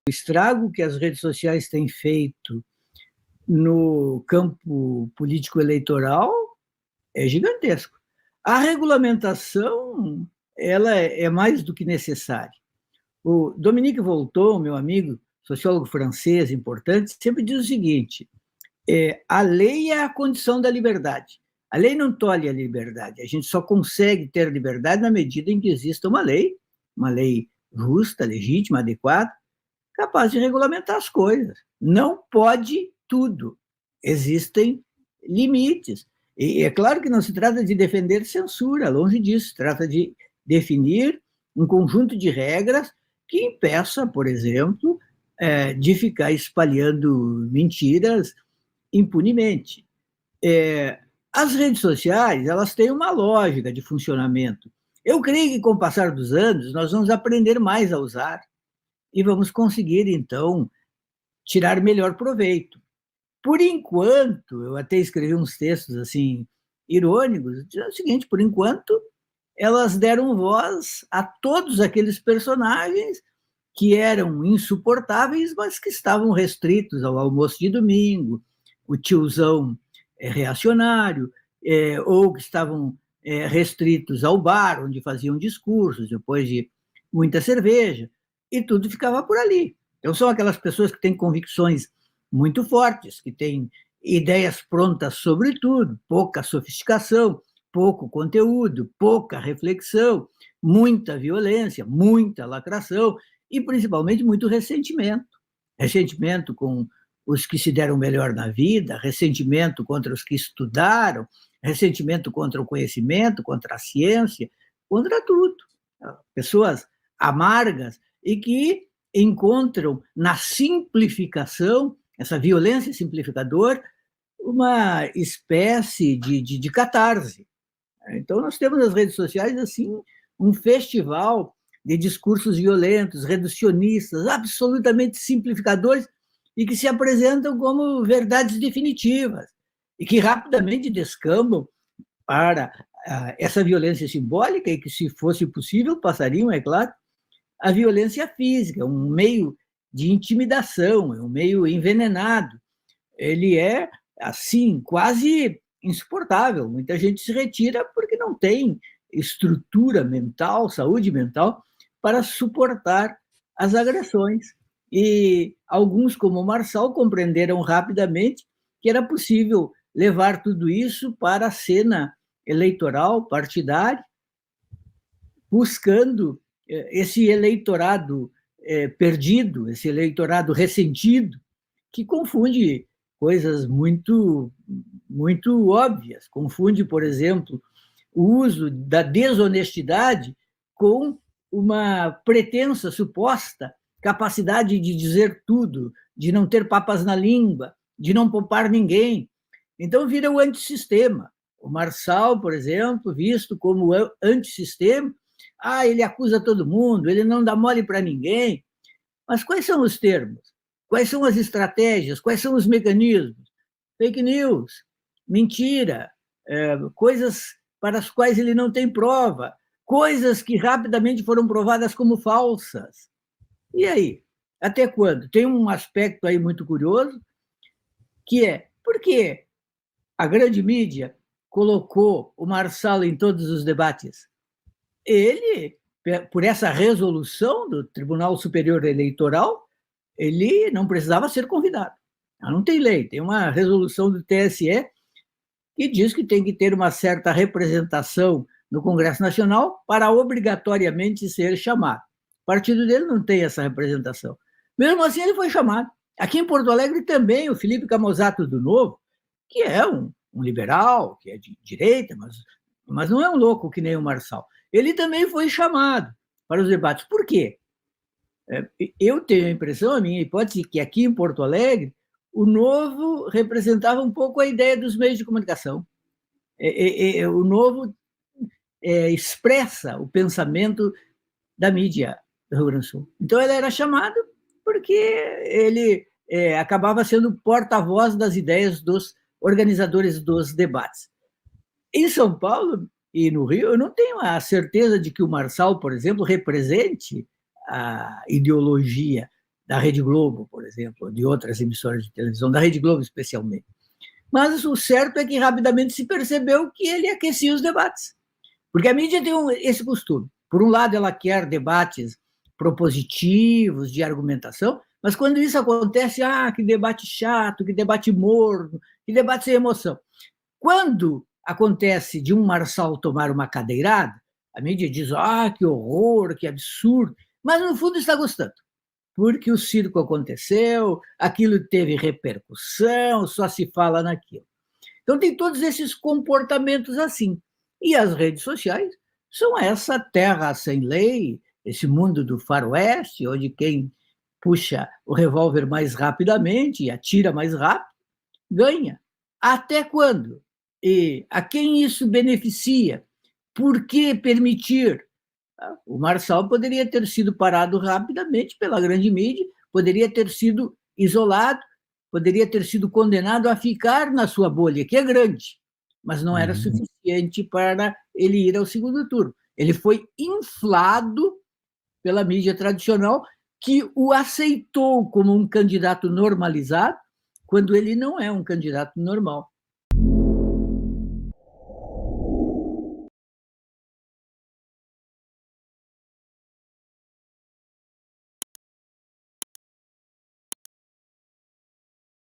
O estrago que as redes sociais têm feito no campo político-eleitoral é gigantesco. A regulamentação, ela é mais do que necessária. O Dominique Volton, meu amigo, sociólogo francês importante, sempre diz o seguinte: a lei é a condição da liberdade. A lei não tolhe a liberdade. A gente só consegue ter liberdade na medida em que exista uma lei justa, legítima, adequada, capaz de regulamentar as coisas. Não pode tudo. Existem limites. E é claro que não se trata de defender censura, longe disso. Se trata de definir um conjunto de regras que impeça, por exemplo, de ficar espalhando mentiras impunemente. As redes sociais, elas têm uma lógica de funcionamento. Eu creio que, com o passar dos anos, nós vamos aprender mais a usar e vamos conseguir, então, tirar melhor proveito. Por enquanto, eu até escrevi uns textos assim irônicos, dizendo o seguinte: por enquanto, elas deram voz a todos aqueles personagens que eram insuportáveis, mas que estavam restritos ao almoço de domingo, o tiozão reacionário, ou que estavam restritos ao bar, onde faziam discursos depois de muita cerveja, e tudo ficava por ali. Então, são aquelas pessoas que têm convicções muito fortes, que têm ideias prontas sobre tudo, pouca sofisticação, pouco conteúdo, pouca reflexão, muita violência, muita lacração e, principalmente, muito ressentimento. Ressentimento com os que se deram melhor na vida, ressentimento contra os que estudaram, ressentimento contra o conhecimento, contra a ciência, contra tudo. Pessoas amargas e que encontram na simplificação, essa violência simplificadora, uma espécie de catarse. Então, nós temos nas redes sociais assim um festival de discursos violentos, reducionistas, absolutamente simplificadores e que se apresentam como verdades definitivas e que rapidamente descambam para essa violência simbólica e que, se fosse possível, passariam, é claro, a violência física, um meio de intimidação, um meio envenenado. Ele é, assim, quase insuportável. Muita gente se retira porque não tem estrutura mental, saúde mental, para suportar as agressões. E alguns, como o Marçal, compreenderam rapidamente que era possível levar tudo isso para a cena eleitoral, partidária, buscando esse eleitorado perdido, esse eleitorado ressentido, que confunde coisas muito, muito óbvias. Confunde, por exemplo, o uso da desonestidade com uma pretensa, suposta capacidade de dizer tudo, de não ter papas na língua, de não poupar ninguém. Então, vira o antissistema. O Marçal, por exemplo, visto como antissistema, ele acusa todo mundo, ele não dá mole para ninguém. Mas quais são os termos? Quais são as estratégias? Quais são os mecanismos? Fake news, mentira, coisas para as quais ele não tem prova, coisas que rapidamente foram provadas como falsas. E aí? Até quando? Tem um aspecto aí muito curioso, que é por que a grande mídia colocou o Marçal em todos os debates? Ele, por essa resolução do Tribunal Superior Eleitoral, ele não precisava ser convidado. Não tem lei, tem uma resolução do TSE que diz que tem que ter uma certa representação no Congresso Nacional para obrigatoriamente ser chamado. O partido dele não tem essa representação. Mesmo assim, ele foi chamado. Aqui em Porto Alegre também, o Felipe Camozato do Novo, que é um liberal, que é de direita, mas não é um louco que nem o Marçal. Ele também foi chamado para os debates. Por quê? Eu tenho a impressão, a minha hipótese, que aqui em Porto Alegre, o Novo representava um pouco a ideia dos meios de comunicação. O Novo expressa o pensamento da mídia do Rio Grande do Sul. Então, ele era chamado porque ele acabava sendo porta-voz das ideias dos organizadores dos debates. Em São Paulo e no Rio, eu não tenho a certeza de que o Marçal, por exemplo, represente a ideologia da Rede Globo, por exemplo, de outras emissoras de televisão, da Rede Globo especialmente. Mas o certo é que rapidamente se percebeu que ele aquecia os debates. Porque a mídia tem esse costume. Por um lado, ela quer debates propositivos, de argumentação, mas quando isso acontece, que debate chato, que debate morno, que debate sem emoção. Quando acontece de um marçal tomar uma cadeirada, a mídia diz, que horror, que absurdo, mas no fundo está gostando, porque o circo aconteceu, aquilo teve repercussão, só se fala naquilo. Então tem todos esses comportamentos assim. E as redes sociais são essa terra sem lei, esse mundo do faroeste, onde quem puxa o revólver mais rapidamente e atira mais rápido, ganha. Até quando? E a quem isso beneficia? Por que permitir? O Marçal poderia ter sido parado rapidamente pela grande mídia, poderia ter sido isolado, poderia ter sido condenado a ficar na sua bolha, que é grande, mas não era suficiente para ele ir ao segundo turno. Ele foi inflado pela mídia tradicional, que o aceitou como um candidato normalizado, quando ele não é um candidato normal.